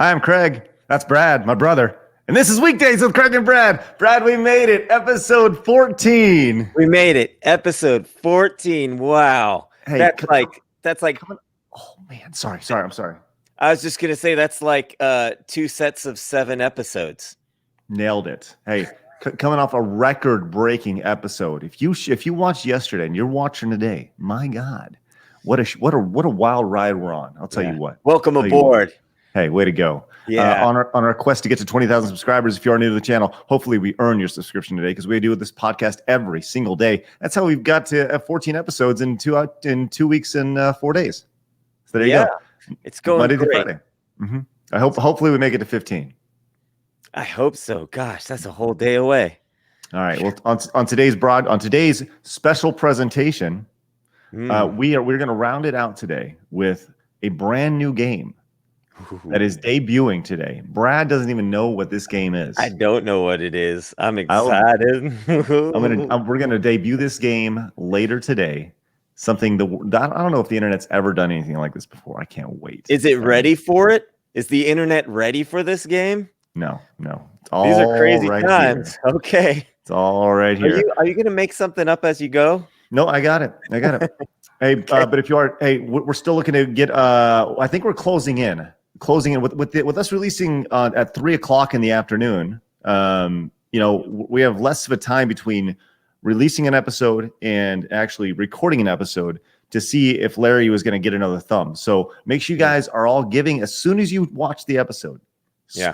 Hi, I'm Craig. That's Brad, my brother. And this is Weekdays with Craig and Brad. Brad, we made it. Episode 14. We made it. Episode 14. Wow. Hey, That's like oh man, sorry. I'm sorry. I was just gonna say that's like 2 sets of 7 episodes. Nailed it. Hey, coming off a record-breaking episode. If you watched yesterday and you're watching today, my God, what a wild ride we're on. I'll tell you what. Welcome aboard. Hey, way to go. Yeah. On our quest to get to 20,000 subscribers, if you are new to the channel, hopefully we earn your subscription today because we do this podcast every single day. That's how we've got to 14 episodes in 2 weeks and 4 days. So there you go. It's going Monday great. to Friday. I hopefully we make it to 15. I hope so. Gosh, that's a whole day away. All right. Well, on today's special presentation, we're going to round it out today with a brand new game that is debuting today. Brad doesn't even know what this game is. I don't know what it is. I'm excited. We're gonna debut this game later today. Something I don't know if the internet's ever done anything like this before. I can't wait. Is it ready for it? Is the internet ready for this game? No. These are crazy times. Here. Okay. It's all right here. Are you gonna make something up as you go? No, I got it. Hey, okay. But if you are, we're still looking to get. I think we're closing in with us releasing at 3:00 in the afternoon. We have less of a time between releasing an episode and actually recording an episode to see if Larry was going to get another thumb. So make sure you guys are all giving as soon as you watch the episode.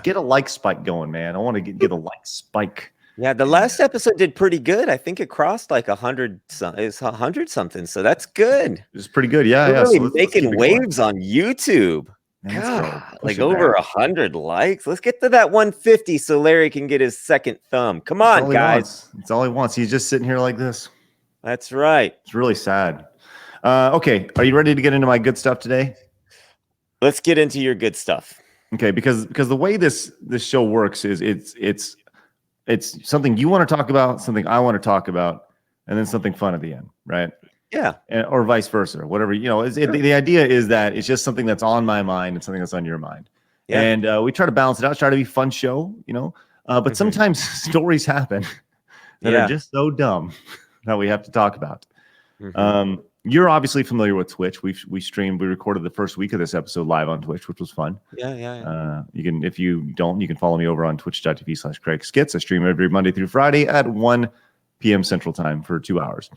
Get a like spike going, man. I want to get a like spike. Yeah, the last episode did pretty good. I think it crossed like 100 something. So that's good. It's pretty good. Yeah. We're really making waves on YouTube. Man, God, like over 100 likes. Let's get to that 150 so Larry can get his second thumb. Come on, guys. It's all he wants. He's just sitting here like this. That's right. It's really sad. Okay, are you ready to get into my good stuff today? Let's get into your good stuff. Okay, because the way this show works is it's something you want to talk about, something I want to talk about, and then something fun at the end, right? Yeah. Or vice versa, whatever, the idea is that it's just something that's on my mind and something that's on your mind. Yeah. And we try to balance it out, try to be a fun show, but sometimes stories happen that are just so dumb that we have to talk about. You're obviously familiar with Twitch. We recorded the first week of this episode live on Twitch, which was fun. Yeah. If you don't, you can follow me over on twitch.tv/CraigSkits. I stream every Monday through Friday at 1 p.m. Central Time for 2 hours.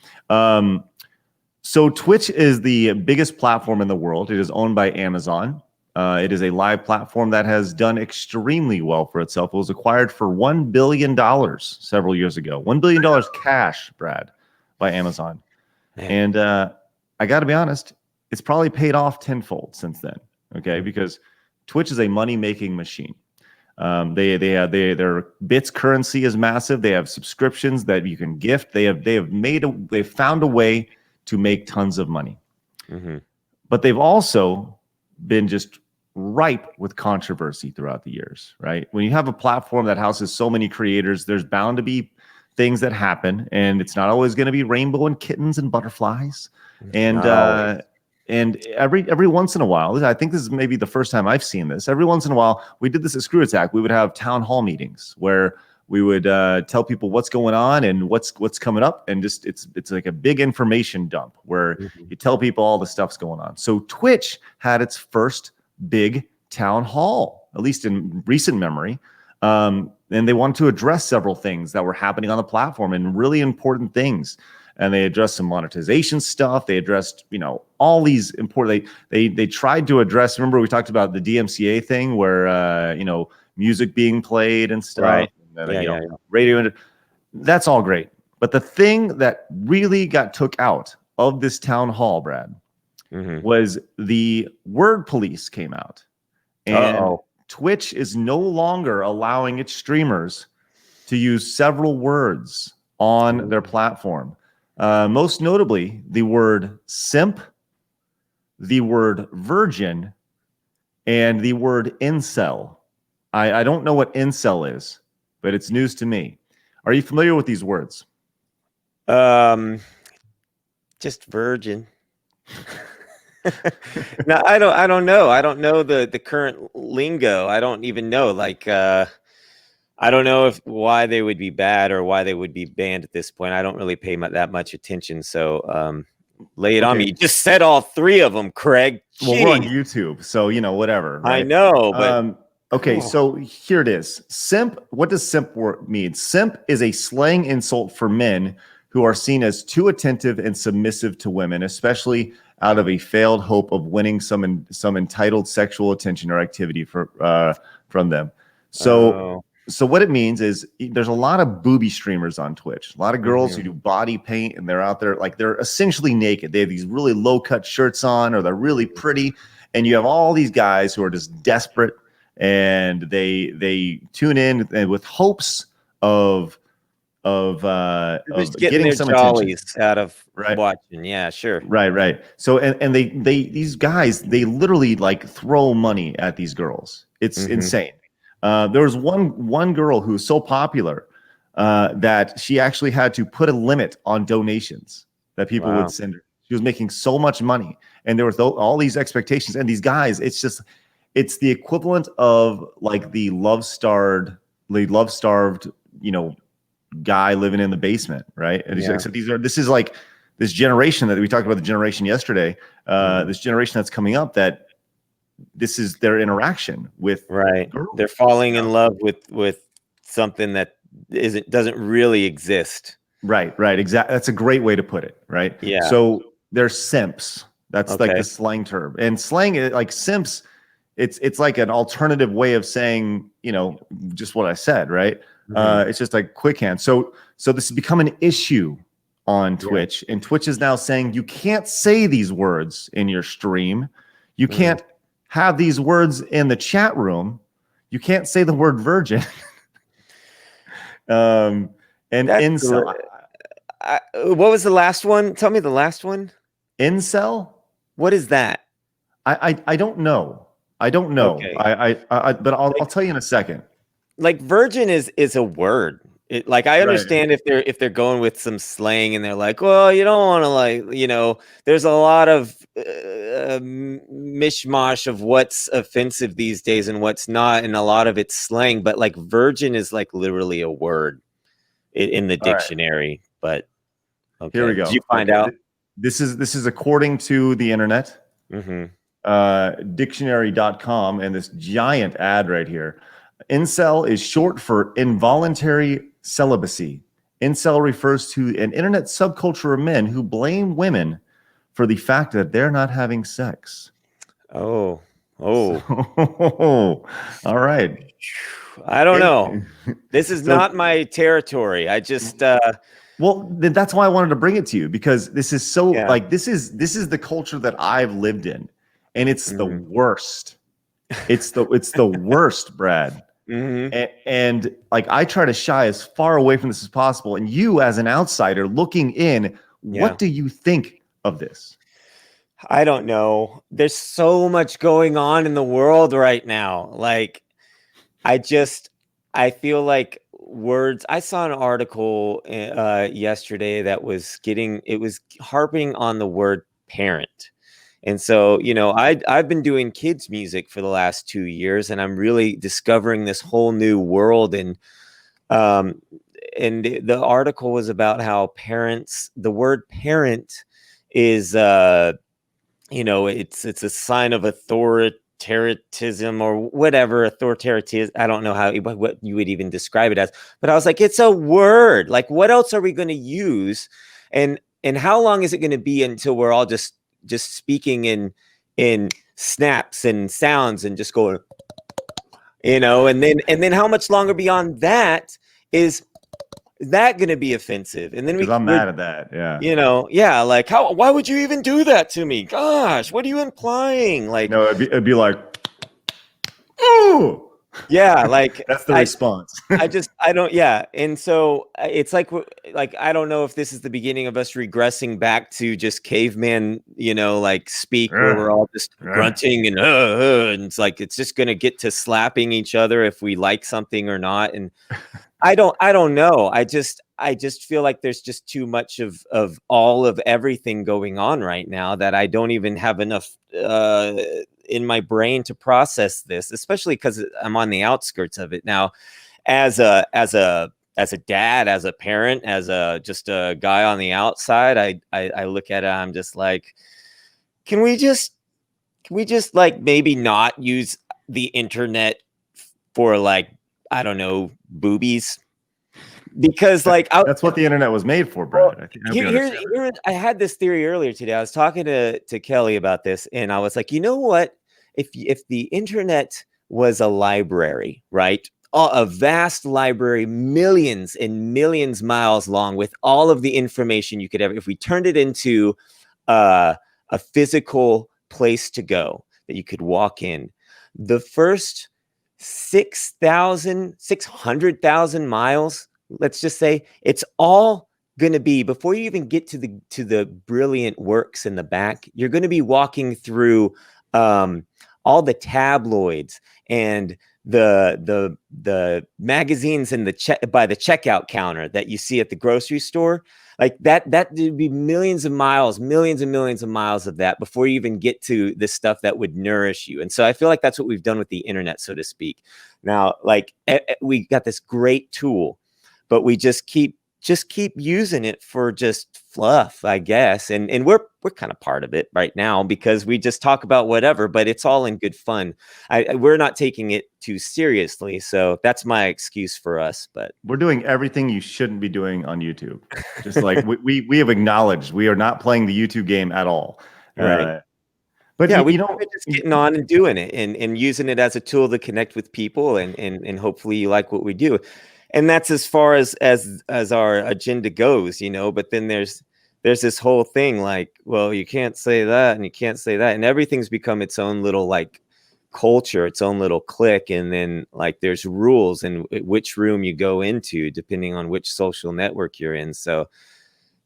So Twitch is the biggest platform in the world. It is owned by Amazon. It is a live platform that has done extremely well for itself. It was acquired for $1 billion several years ago. $1 billion cash, Brad, by Amazon. And I got to be honest, it's probably paid off tenfold since then. Okay, because Twitch is a money-making machine. Their bits currency is massive. They have subscriptions that you can gift. They've found a way to make tons of money. But they've also been just ripe with controversy throughout the years, right? When you have a platform that houses so many creators, there's bound to be things that happen, and it's not always going to be rainbow and kittens and butterflies. And every once in a while, I think this is maybe the first time I've seen this. Every once in a while, we did this at Screw Attack. We would have town hall meetings where we would tell people what's going on and what's coming up, and just it's like a big information dump where you tell people all the stuff's going on. So Twitch had its first big town hall, at least in recent memory, and they wanted to address several things that were happening on the platform and really important things. And they addressed some monetization stuff. They addressed, all these important. They tried to address. Remember, we talked about the DMCA thing where music being played and stuff. Right. Radio. That's all great. But the thing that really got took out of this town hall, Brad, was the word police came out. And Twitch is no longer allowing its streamers to use several words on their platform. Most notably, the word simp, the word virgin, and the word incel. I don't know what incel is, but it's news to me. Are you familiar with these words? Just virgin. No, I don't know. I don't know the current lingo. I don't even know. Like, I don't know why they would be bad or why they would be banned at this point. I don't really pay that much attention. So, lay it on me. You just said all three of them, Craig. Jeez. Well, we're on YouTube, so whatever. Right? I know, but okay. So here it is. Simp. What does simp mean? Simp is a slang insult for men who are seen as too attentive and submissive to women, especially out of a failed hope of winning some entitled sexual attention or activity from them. So what it means is there's a lot of booby streamers on Twitch, a lot of girls who do body paint, and they're out there like they're essentially naked. They have these really low cut shirts on, or they're really pretty. And you have all these guys who are just desperate, and they tune in with hopes of getting some jollies attention out of watching. Yeah, sure. Right. So and these guys, they literally like throw money at these girls. It's insane. There was one girl who was so popular that she actually had to put a limit on donations that people would send her. She was making so much money, and there was all these expectations. And these guys, it's the equivalent of like the love-starved, guy living in the basement, right? And except this is like this generation that we talked about, the generation yesterday. This generation that's coming up, that this is their interaction with girls. They're falling in love with something that doesn't really exist. Right. Exactly. That's a great way to put it. Right. Yeah. So they're simps. That's like the slang term. And slang, like simps, it's like an alternative way of saying, just what I said. Right. It's just like quick hand. So this has become an issue on Twitch, and Twitch is now saying you can't say these words in your stream. You can't have these words in the chat room. You can't say the word virgin. And incel. What was the last one? Tell me the last one. Incel? What is that? I don't know. I don't know. Okay. But I'll tell you in a second. Like virgin is a word. I understand if they're going with some slang and they're like, well, you don't want to there's a lot of mishmash of what's offensive these days and what's not, and a lot of it's slang. But like virgin is like literally a word in the dictionary. But here we go. Did you find out? This is according to the internet, dictionary.com, and this giant ad right here. Incel is short for involuntary celibacy. Incel refers to an internet subculture of men who blame women for the fact that they're not having sex. Oh. All right. I don't know. This is not my territory. I just well, that's why I wanted to bring it to you, because this is so like this is the culture that I've lived in, and it's the worst. It's the worst, Brad. And like I try to shy as far away from this as possible. And you, as an outsider looking in, what do you think of this? I don't know. There's so much going on in the world right now. Like, I feel like words. I saw an article yesterday that was harping on the word parent. And so, I've been doing kids music for the last 2 years, and I'm really discovering this whole new world. And the article was about how the word parent is, it's a sign of authoritarianism or whatever. Authoritarianism. I don't know what you would even describe it as, but I was like, it's a word. Like, what else are we going to use? And how long is it going to be until we're all just speaking in snaps and sounds and just going, and then how much longer beyond that is that going to be offensive? And then I'm mad at that. Yeah. Like, why would you even do that to me? Gosh, what are you implying? Like, no, it'd be like, ooh. Yeah, like that's the response. I don't. Yeah, and so it's like I don't know if this is the beginning of us regressing back to just caveman, like speak where we're all just grunting and it's like it's just gonna get to slapping each other if we like something or not. And I don't know. I just feel like there's just too much of all of everything going on right now that I don't even have enough in my brain to process this, especially because I'm on the outskirts of it now. As a dad, as a parent, as just a guy on the outside, I look at it, I'm just like, can we just like maybe not use the internet for like, I don't know, boobies? Because like that's what the internet was made for, Brad. I hope you understand. I had this theory earlier today. I was talking to Kelly about this, and I was like, you know what? If the internet was a library, right? A vast library, millions and millions miles long, with all of the information you could ever, if we turned it into a physical place to go that you could walk in, the first 600,000 miles, let's just say, it's all going to be, before you even get to the brilliant works in the back, you're going to be walking through all the tabloids and the magazines in by the checkout counter that you see at the grocery store. Like that would be millions and millions of miles of that before you even get to the stuff that would nourish you. And so I feel like that's what we've done with the internet, so to speak. Now, like we got this great tool, but we just keep using it for just fluff, I guess. And we're kind of part of it right now because we just talk about whatever, but it's all in good fun. We're not taking it too seriously. So that's my excuse for us. But we're doing everything you shouldn't be doing on YouTube. Just like we have acknowledged we are not playing the YouTube game at all. Right. But yeah, we're just getting on and doing it and using it as a tool to connect with people and hopefully you like what we do. And that's as far as our agenda goes, but then there's this whole thing like, well, you can't say that and you can't say that. And everything's become its own little like culture, its own little clique. And then like there's rules in which room you go into, depending on which social network you're in. So,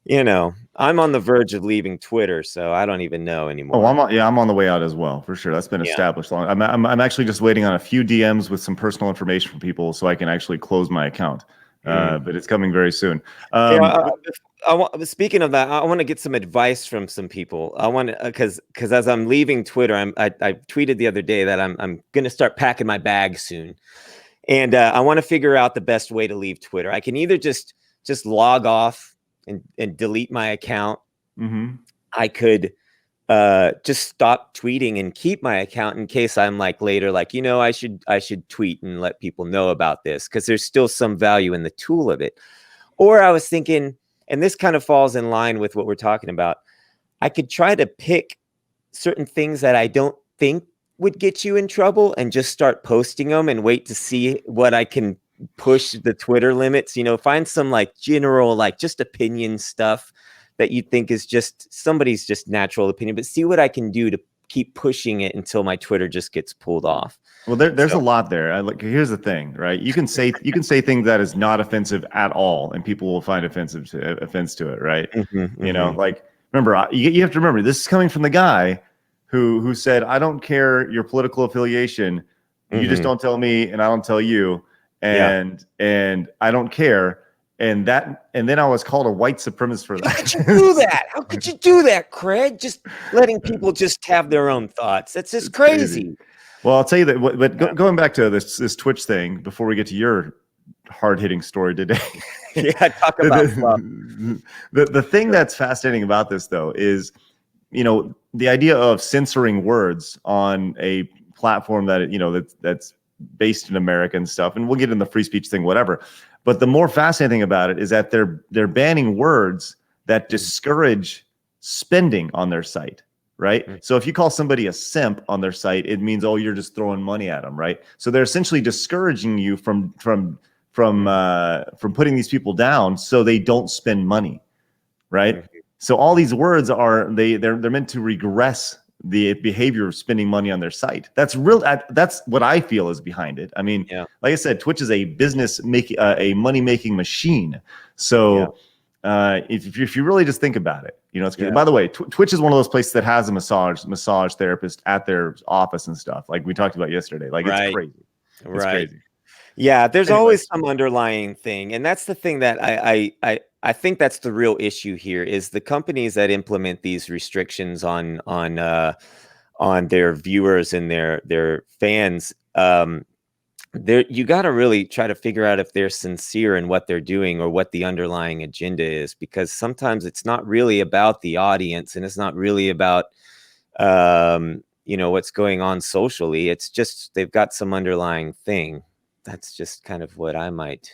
I'm on the verge of leaving Twitter, so I don't even know anymore. Oh, I'm on the way out as well, for sure. That's been established long. I'm actually just waiting on a few DMs with some personal information from people so I can actually close my account. But it's coming very soon. Speaking of that, I want to get some advice from some people. I want to because as I'm leaving Twitter, I tweeted the other day that I'm going to start packing my bag soon, and I want to figure out the best way to leave Twitter. I can either just log off and delete my account. Mm-hmm. I could just stop tweeting and keep my account in case I'm like later, like, I should tweet and let people know about this because there's still some value in the tool of it. Or I was thinking, and this kind of falls in line with what we're talking about, I could try to pick certain things that I don't think would get you in trouble and just start posting them and wait to see what I can push the Twitter limits, find some like general, like just opinion stuff that you think is just somebody's just natural opinion, but see what I can do to keep pushing it until my Twitter just gets pulled off. Well, there's a lot there. Here's the thing, right? You can say things that is not offensive at all, and people will find offense to it, right? Mm-hmm. Like remember, you have to remember this is coming from the guy who said, "I don't care your political affiliation, you just don't tell me, and I don't tell you." And I don't care. And then I was called a white supremacist for that. How could you do that? How could you do that, Craig? Just letting people just have their own thoughts. That's just crazy. Well, I'll tell you that. But going back to this Twitch thing before we get to your hard-hitting story today. Talk about fluff. The thing that's fascinating about this, though, is the idea of censoring words on a platform that that's based in America and stuff, and we'll get in the free speech thing, whatever. But the more fascinating thing about it is that they're banning words that discourage spending on their site, right? So if you call somebody a simp on their site, it means, oh, you're just throwing money at them, right? So they're essentially discouraging you from putting these people down so they don't spend money, right? So all these words they're meant to regress the behavior of spending money on their site. That's what I feel is behind it. I mean, like I said, Twitch is a a money-making machine. So if you really just think about it, it's good. By the way, Twitch is one of those places that has a massage therapist at their office and stuff, like we talked about yesterday. Like it's crazy. It's crazy. Yeah, there's Anyways, always some underlying thing, and that's the thing that I think that's the real issue here is the companies that implement these restrictions on their viewers and their fans. There you got to really try to figure out if they're sincere in what they're doing or what the underlying agenda is, because sometimes it's not really about the audience and it's not really about what's going on socially. It's just they've got some underlying thing. That's just kind of what I might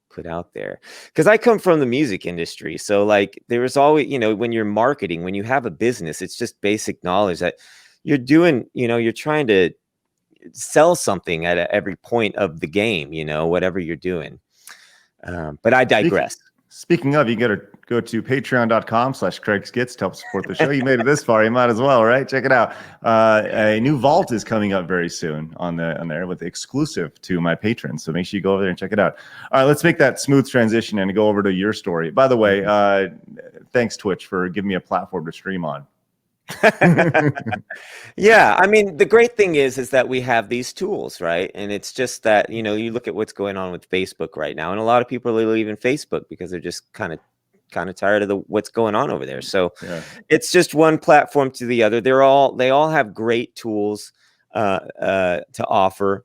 put out there, because I come from the music industry. So like there was always, when you're marketing, when you have a business, it's just basic knowledge that you're doing, you're trying to sell something at every point of the game, whatever you're doing. But I digress. Speaking of, you got to go to patreon.com/CraigSkits to help support the show. You made it this far, you might as well, right? Check it out. A new vault is coming up very soon on there with exclusive to my patrons. So make sure you go over there and check it out. All right, let's make that smooth transition and go over to your story. By the way, thanks Twitch for giving me a platform to stream on. Yeah, I mean, the great thing is that we have these tools, right? And it's just that, you look at what's going on with Facebook right now, and a lot of people are leaving Facebook because they're just kind of tired of what's going on over there. So it's just one platform to the other. They all have great tools to offer.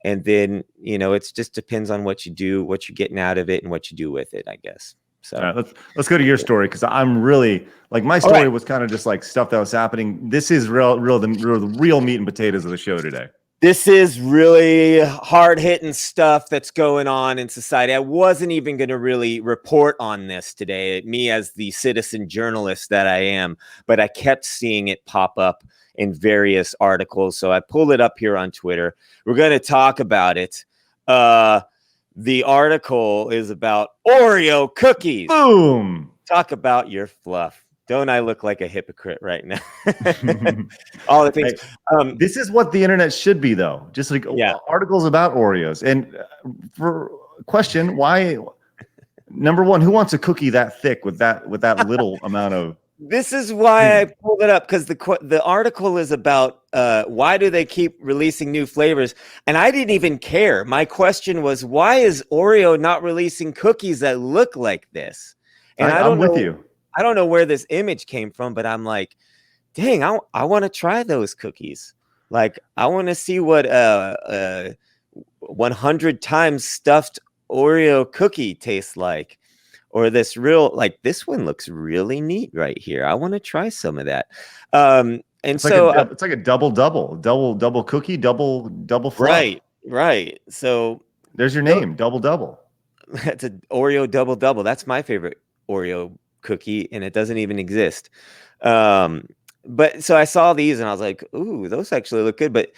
And then, it just depends on what you do, what you're getting out of it, and what you do with it, I guess. So let's go to your story, because I'm really like, my story was kind of just like stuff that was happening. This is the real meat and potatoes of the show today. This is really hard-hitting stuff that's going on in society. I wasn't even going to really report on this today, me as the citizen journalist that I am, but I kept seeing it pop up in various articles, so I pulled it up here on Twitter. We're going to talk about it. The article is about Oreo cookies. Boom! Talk about your fluff. Don't I look like a hypocrite right now? All the things. This is what the internet should be, though. Just like articles about Oreos. And for question, why? Number one, who wants a cookie that thick with that little amount of? This is why I pulled it up, because the article is about why do they keep releasing new flavors, and I didn't even care. My question was, why is Oreo not releasing cookies that look like this? And I'm with you. I don't know where this image came from, but I'm like, dang, I want to try those cookies. Like, I want to see what 100 times stuffed Oreo cookie tastes like. Or this this one looks really neat right here. I want to try some of that. It's like a double cookie, double fluff. Right. So there's your name, double. That's an Oreo double. That's my favorite Oreo cookie, and it doesn't even exist. But so I saw these and I was like, ooh, those actually look good. But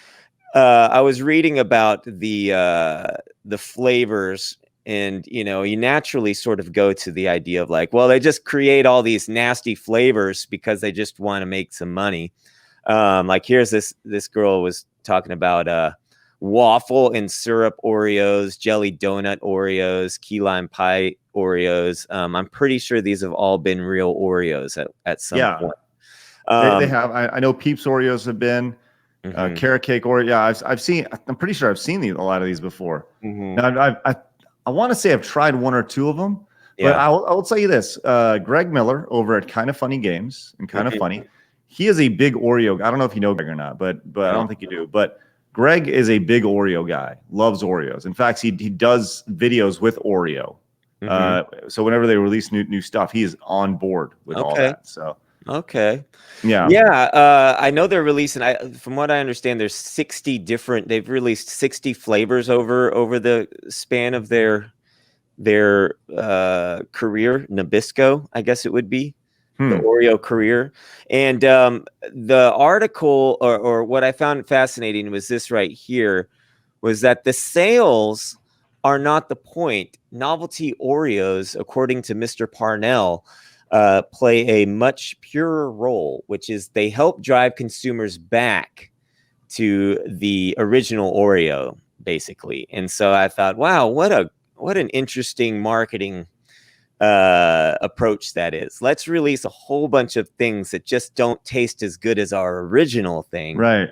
I was reading about the flavors. And, you naturally sort of go to the idea of like, well, they just create all these nasty flavors because they just want to make some money. Like here's this girl was talking about waffle and syrup Oreos, jelly donut Oreos, key lime pie Oreos. I'm pretty sure these have all been real Oreos at some point. They have. I know Peeps Oreos have been. Carrot cake Oreo. Yeah, I've seen. I'm pretty sure I've seen a lot of these before. Now I want to say I've tried one or two of them, but I will tell you this: Greg Miller over at Kind of Funny Games and Kind of Funny, he is a big Oreo. I don't know if you know Greg or not, but I don't think you do. But Greg is a big Oreo guy. Loves Oreos. In fact, he does videos with Oreo. So whenever they release new stuff, he is on board with all that. So. Okay. Yeah. I know they're releasing. From what I understand, there's 60 different. They've released 60 flavors over the span of their career. Nabisco, I guess it would be the Oreo career. And the article or what I found fascinating was this right here, was that the sales are not the point. Novelty Oreos, according to Mr. Parnell, play a much purer role, which is they help drive consumers back to the original Oreo, basically. And so I thought, wow, what an interesting marketing approach that is. Let's release a whole bunch of things that just don't taste as good as our original thing. Right.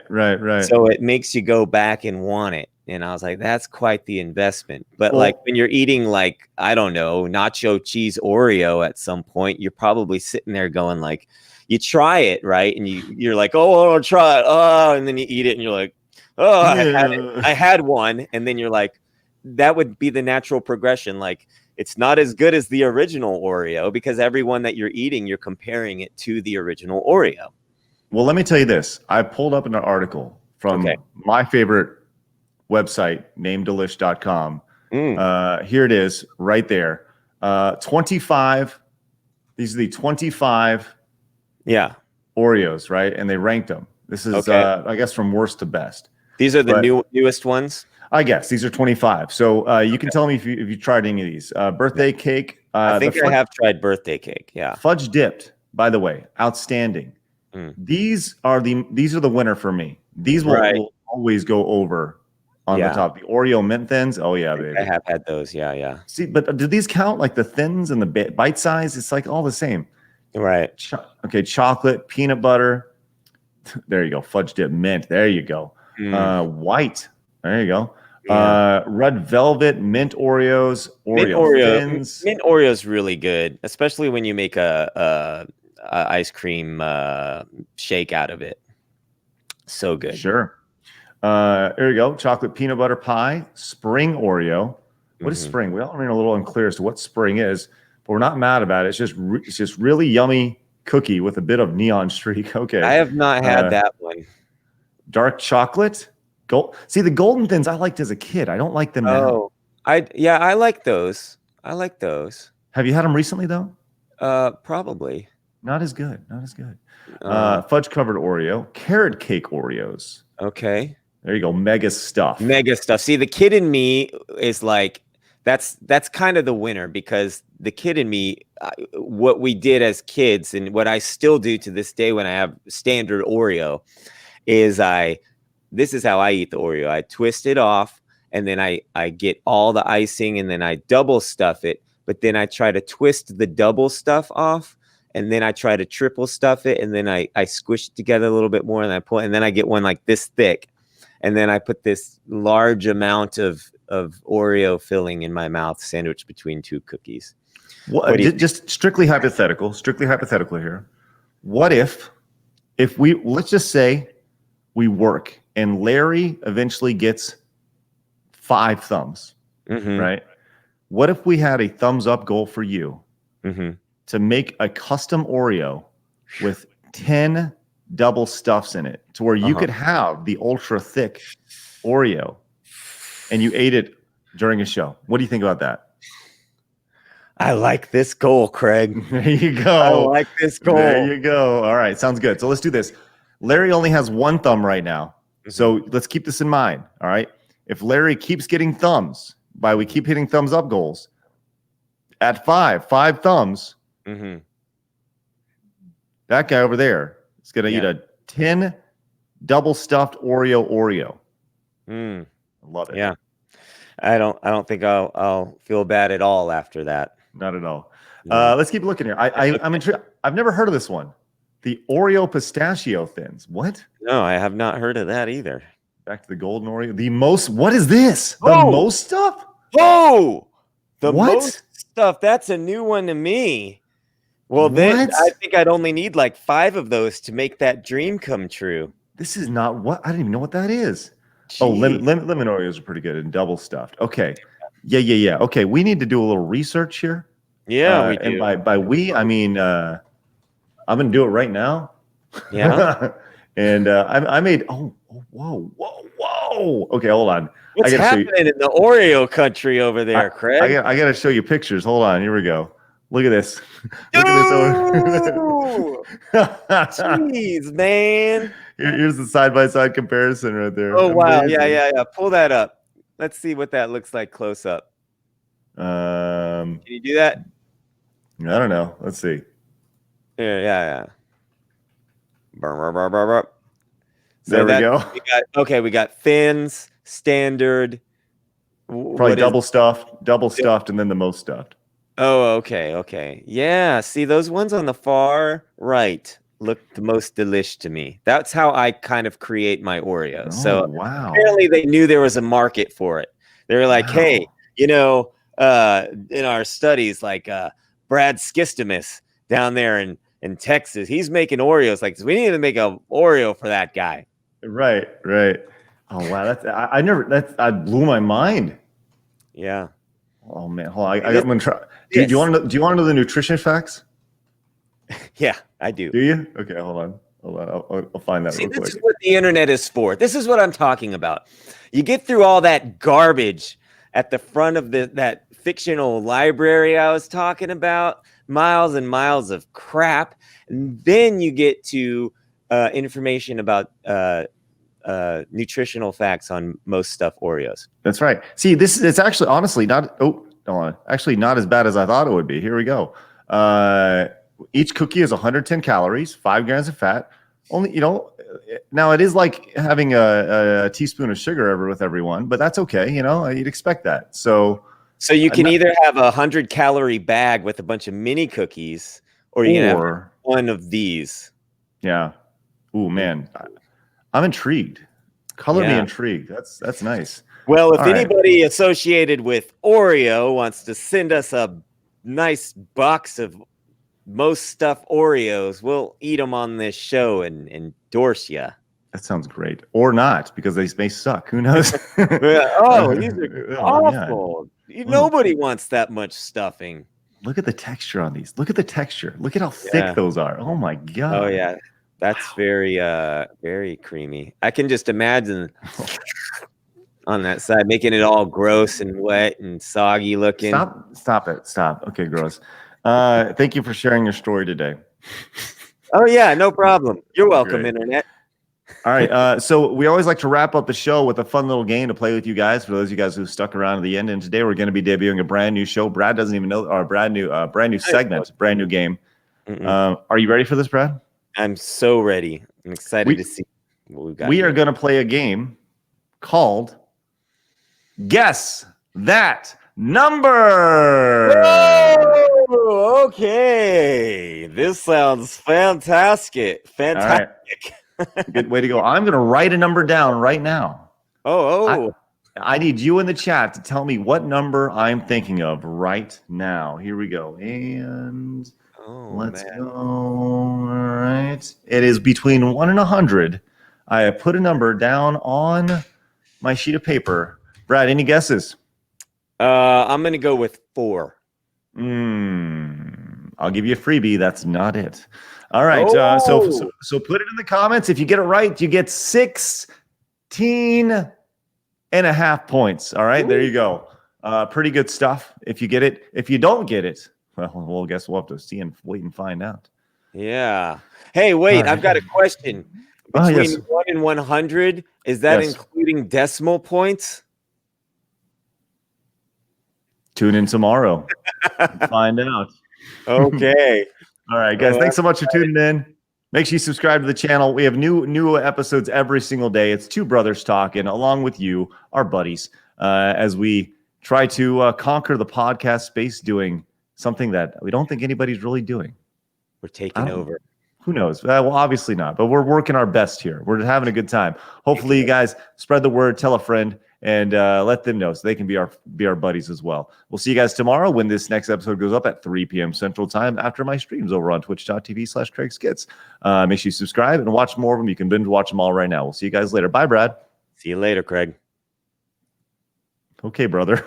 So it makes you go back and want it. And I was like, that's quite the investment. But Well, like when you're eating like, I don't know, nacho cheese Oreo at some point, you're probably sitting there going like, you try it, right? And you're like, oh, I'll try it. Oh, and then you eat it and you're like, oh, I had one. And then you're like, that would be the natural progression. Like, it's not as good as the original Oreo because every one that you're eating, you're comparing it to the original Oreo. Well, let me tell you this. I pulled up an article from my favorite website, namedelish.com. Here it is right there. 25. These are the 25 Oreos, right? And they ranked them. This is, I guess, from worst to best. These are the newest ones? I guess these are 25. So you can tell me if you tried any of these. Birthday cake. I think I have tried birthday cake. Yeah. Fudge dipped, by the way, outstanding. These are the winner for me. These will always go over on the top. The Oreo mint thins. Oh yeah, baby. I have had those. Yeah. See, but do these count like the thins and the bite size? It's like all the same. Right. Okay, chocolate, peanut butter. There you go. Fudge dip, mint. There you go. White. There you go. Yeah. Red velvet, mint Oreos, thins. Mint Oreo is really good, especially when you make a ice cream shake out of it. So good. Sure. There you go. Chocolate peanut butter pie, spring Oreo. What is spring? We all remain a little unclear as to what spring is, but we're not mad about it. It's just really yummy cookie with a bit of neon streak. Okay. I have not had that one. Dark chocolate. See, the golden thins I liked as a kid. I don't like them now. I like those. Have you had them recently though? Probably. Not as good. Fudge covered Oreo, carrot cake Oreos. Okay. There you go. Mega stuff. See, the kid in me is like, that's kind of the winner because the kid in me, what we did as kids and what I still do to this day when I have standard Oreo is this is how I eat the Oreo. I twist it off and then I get all the icing and then I double stuff it, but then I try to twist the double stuff off and then I try to triple stuff it and then I squish it together a little bit more and I pull and then I get one like this thick and then I put this large amount of Oreo filling in my mouth sandwiched between two cookies. What just strictly hypothetical here. What if let's just say we work and Larry eventually gets 5 thumbs, right? What if we had a thumbs up goal for you to make a custom Oreo with 10 double stuffs in it to where you could have the ultra thick Oreo and you ate it during a show? What do you think about that? I like this goal, Craig. There you go. I like this goal. There you go. All right. Sounds good. So let's do this. Larry only has 1 thumb right now. So let's keep this in mind. All right. If Larry keeps getting thumbs we keep hitting thumbs up goals at 5 thumbs, that guy over there is going to eat a 10 double stuffed Oreo. I love it. Yeah. I don't think I'll feel bad at all after that. Not at all. Let's keep looking here. I'm intrigued. I've never heard of this one. The Oreo pistachio thins. What? No, I have not heard of that either. Back to the golden Oreo. What is this? The most stuff? Oh, the most stuff. That's a new one to me. Well, then I think I'd only need like 5 of those to make that dream come true. This is not what I didn't even know what that is. Jeez. Oh, lemon Oreos are pretty good and double stuffed. Okay. Yeah. Okay. We need to do a little research here. Yeah, we do. And by we, I mean, I'm going to do it right now. Yeah. And I made, whoa. Okay, hold on. What's happening in the Oreo country over there, Craig? I got to show you pictures. Hold on. Here we go. Look at this. Look at this. Jeez, man. Here's the side-by-side comparison right there. Oh, wow. Yeah. Pull that up. Let's see what that looks like close up. Can you do that? I don't know. Let's see. Yeah. So there we go. We got thins, standard. Probably double stuffed, and then the most stuffed. Oh, okay, okay. Yeah, see those ones on the far right look the most delish to me. That's how I kind of create my Oreos. Oh, So wow. apparently they knew there was a market for it. They were like, hey, Wow. in our studies, like Brad Skistimus down there in Texas, he's making Oreos like this. We need to make a Oreo for that guy. Right, right. Oh, wow. I never, that blew my mind. Yeah. Oh man, hold on. And this, I'm gonna try. Do you this. want to know? Do you want to know the nutrition facts? Yeah, I do. Do you? Okay, hold on. Hold on. I'll find that See, real this quick. is what the internet is for. This is what I'm talking about. You get through all that garbage at the front of that fictional library I was talking about, miles and miles of crap, and then you get to information about nutritional facts on most stuff Oreos. That's right. See, it's actually honestly not. Oh, hold on. Actually, not as bad as I thought it would be. Here we go. Each cookie is 110 calories, 5 grams of fat. Only, now it is like having a teaspoon of sugar with everyone, but that's okay. You'd expect that. So you can either have 100-calorie bag with a bunch of mini cookies, or you can have one of these. Yeah. Ooh, man, I'm intrigued. Color me intrigued. That's nice. Well, if anybody associated with Oreo wants to send us a nice box of most stuff Oreos, we'll eat them on this show and endorse you. That sounds great. Or not, because they may suck. Who knows? Oh, these are awful. Yeah. Nobody wants that much stuffing. Look at the texture on these. Look at the texture. Look at how thick those are. Oh my God. Oh yeah. That's very very creamy. I can just imagine on that side making it all gross and wet and soggy looking. Stop it. Stop. Okay, gross. Thank you for sharing your story today. Oh yeah, no problem. You're welcome, Great. internet. All right. So we always like to wrap up the show with a fun little game to play with you guys. For those of you guys who stuck around to the end, and today we're going to be debuting a brand new show. Brad doesn't even know, or brand new segment, brand new game. Are you ready for this, Brad? I'm so ready. I'm excited to see what we've got. We are going to play a game called Guess That Number. Oh, okay. This sounds fantastic. Fantastic. Right. Good way to go. I'm going to write a number down right now. I need you in the chat to tell me what number I'm thinking of right now. Here we go. And let's go. All right. It is between 1 and 100. I have put a number down on my sheet of paper. Brad, any guesses? I'm going to go with 4. I'll give you a freebie. That's not it. All right. So put it in the comments. If you get it right, you get 16 and a half points. All right. Ooh. There you go. Pretty good stuff. If you get it. If you don't get it, well, I guess we'll have to wait and find out. Yeah. Hey, wait. Right. I've got a question. Between 1 and 100, is that including decimal points? Tune in tomorrow. Find out. Okay. All right, guys. Thanks so much for tuning in. Make sure you subscribe to the channel. We have new episodes every single day. It's two brothers talking, along with you, our buddies, as we try to conquer the podcast space, doing something that we don't think anybody's really doing. We're taking over. Who knows? Well, obviously not, but we're working our best here. We're having a good time. Hopefully, you guys spread the word, tell a friend, and let them know so they can be our buddies as well. We'll see you guys tomorrow when this next episode goes up at 3 p.m. Central Time after my streams over on twitch.tv/CraigSkits. Make sure you subscribe and watch more of them. You can binge watch them all right now. We'll see you guys later. Bye, Brad. See you later, Craig. Okay, brother.